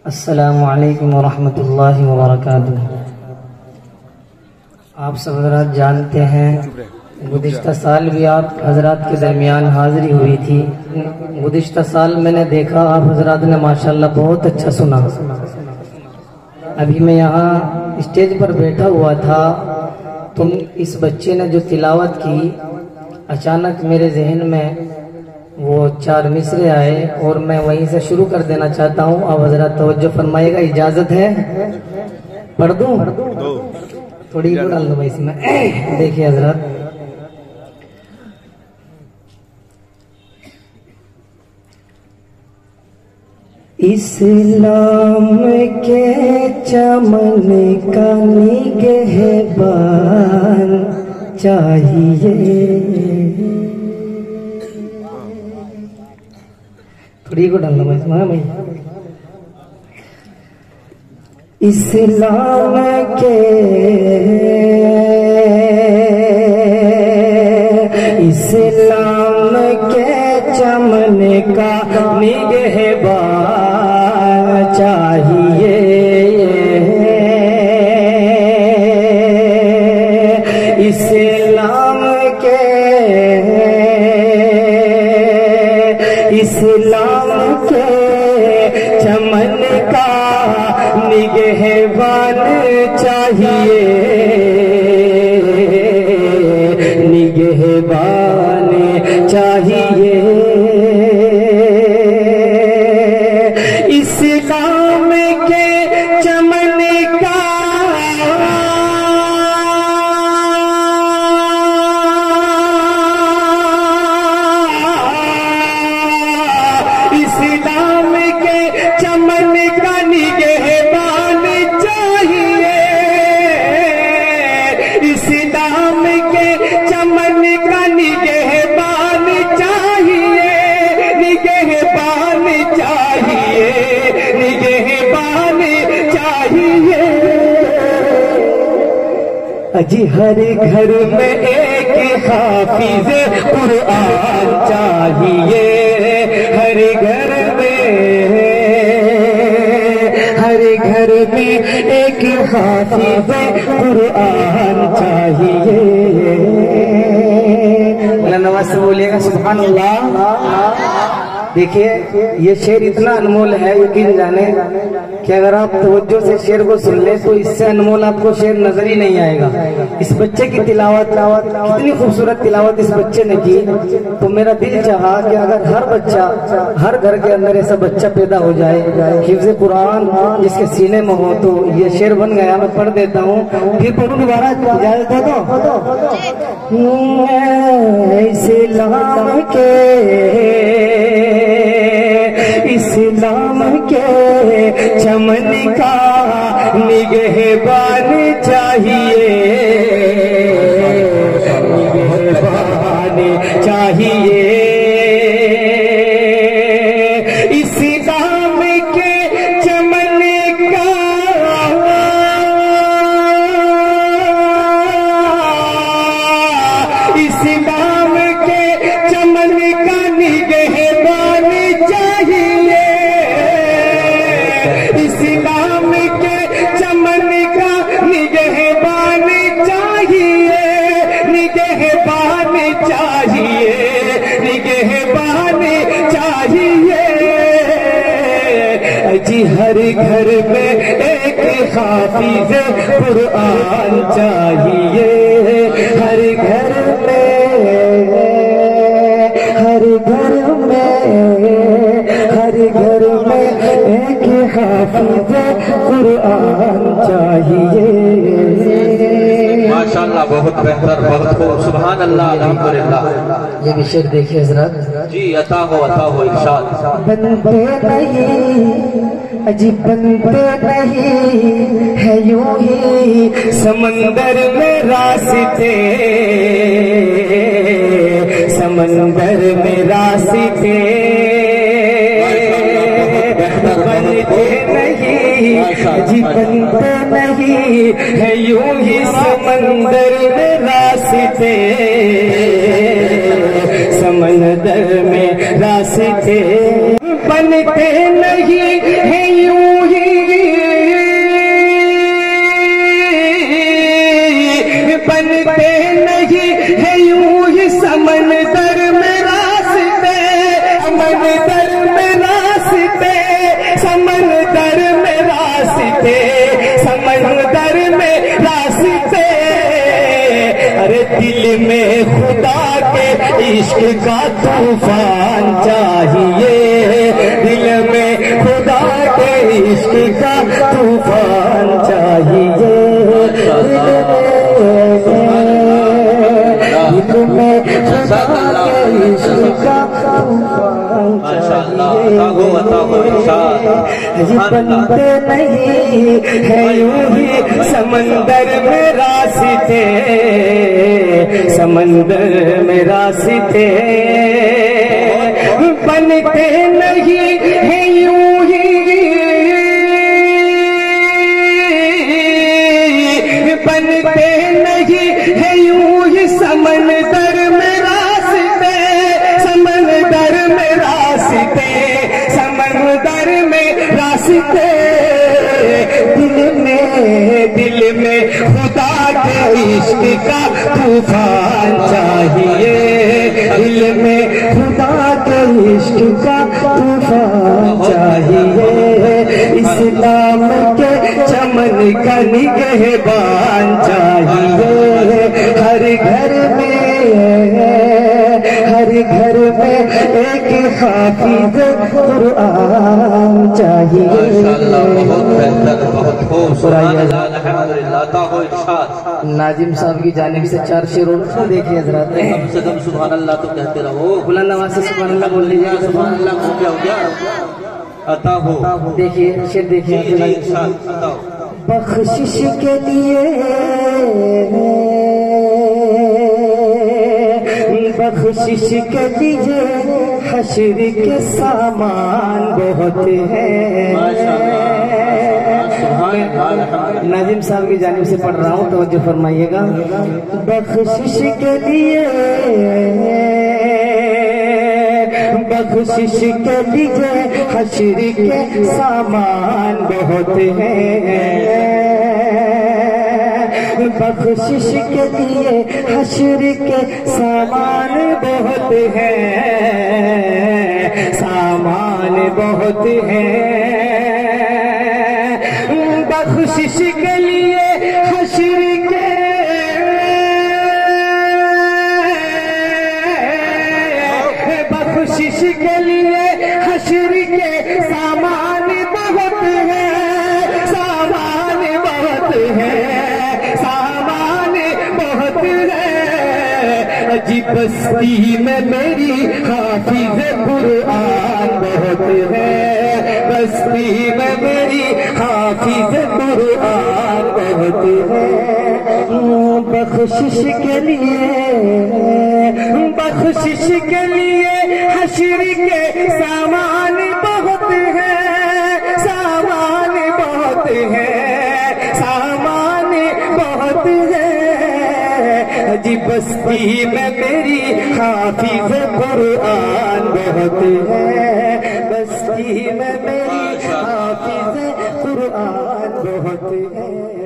अस्सलामु अलैकुम वरहमतुल्लाहि वबरकातुहू। आप सब हजरात जानते हैं गुज़िश्ता साल भी आप हजरात के दरमियान हाजिरी हुई थी। गुज़िश्ता साल मैंने देखा आप हजरात ने माशाल्लाह बहुत अच्छा सुना। अभी मैं यहाँ स्टेज पर बैठा हुआ था तो इस बच्चे ने जो तिलावत की, अचानक मेरे जहन में वो 4 मिसरे आए और मैं वहीं से शुरू कर देना चाहता हूँ। अब हजरत तवज्जो फरमाइएगा, इजाजत है? पढ़ दूँ? थोड़ी डाल दो भाई इसमें। देखिए हजरत, इस्लाम के चमन का निगहबान चाहिए। थोड़ी को डालना भाई इसमें भाई। इस्लाम के चमन का निगहबान चाहिए। इस्लाम के चमन का निगहबान चाहिए। निगहबान चाहिए। इस्लाम के चमन का निगहबान चाहिए। इस्लाम के चमन का निगहबान चाहिए। निगहबान चाहिए। निगहबान चाहिए। अजी हर घर में एक हाफिज कुरान चाहिए। हर घर में एक हाफिज कुरान चाहिए। नवाज से बोलिएगा सुभान अल्लाह। देखिए ये शेर इतना अनमोल है, यकीन जाने कि अगर आप तवज्जो से शेर को सुन ले तो इससे अनमोल आपको शेर नजर ही नहीं आएगा। इस बच्चे की तिलावत कितनी खूबसूरत तिलावत इस बच्चे ने की, तो मेरा दिल चाहा कि अगर हर बच्चा, हर घर के अंदर ऐसा बच्चा पैदा हो जाए हिफ्ज़ कुरान जिसके सीने में हो, तो ये शेर बन गया। मैं पढ़ देता हूँ, फिर पढ़ूं दोबारा, इजाजत दे दो। इस्लाम के चमन का निगहबान चाहिए। निगहबान चाहिए। इस्लाम के चमन का इस्लाम के चमन का निगहबान चाहिए। इस्लाम के चमन का निगहबान चाहिए। निगहबान चाहिए। निगहबान चाहिए। जी हर घर में एक हाफिज कुरान चाहिए। हर घर में एक हाफिज कुरान चाहिए। माशाअल्लाह, बहुत बेहतर, बहुत खूब, सुभान अल्लाह, अल्हम्दुलिल्लाह। ये भी शेर देखिए हजरत जी। अता हो इरशाद। बनते नहीं अजी बनते नहीं है यूं ही समंदर में रास्ते। समंदर में रास्ते बनते नहीं जी, बनते नहीं है यूं ही समंदर में रास्ते। समंदर में रास्ते बनते नहीं है यूं ही दिल में खुदा के इश्क का तूफान चाहिए, दिल में खुदा के इश्क का तूफान चाहिए, दिल में खुदा के इश्क का तूफान चाहिए। बनते नहीं है यूं ही समंदर में रास्ते, समंदर में रास्ते बनते नहीं है यूं ही, बनते नहीं है यूं ही समंदर में रास्ते, समंदर में रास्ते, समंदर में रास्ते, दिल में खुदा के इश्क का तूफान चाहिए, दिल में खुदा के इश्क का तूफान चाहिए, इस्लाम के चमन का निगहबान चाहिए, हर घर में, हर घर में एक हाफिज कुरान चाहिए। बहुत बेहतर, बहुत नाजिम साहब की जानिब से 4 शेर देखिए हजरात, कम से कम सुभान अल्लाह तो कहते रहो, बुलंद आवाज से सुभान अल्लाह बोल लीजिए। सुभान अल्लाह हो गया अता हो। देखिए शेर देखिए, बख्शिश के लिए, बख्शिश के लिए हश्र के सामान बहुत है। नाजिम साहब की जानिब से पढ़ रहा हूँ, तवज्जो फरमाइएगा। बख्शिश के लिए, बख्शिश के लिए हश्र के सामान बहुत है, बख्शिश के लिए हश्र के सामान बहुत है, सामान बहुत है, बख्शिश के लिए हश्र के, बख्शिश के लिए हश्र के सामान बहुत है, सामान बहुत है, सामान बहुत है, अजी बस्ती में मेरी हाफिज कुरान बहुत है, बस्ती में मेरी हाफिज कुरान बहुत है, बख्शिश के लिए, बख्शिश के लिए हश्र के सामान बहुत है, सामान बहुत है, सामान बहुत है, जी बस्ती में मेरी हाफिज कुरान बहुत है, बस्ती में मेरी हाफिज कुरान बहुत है।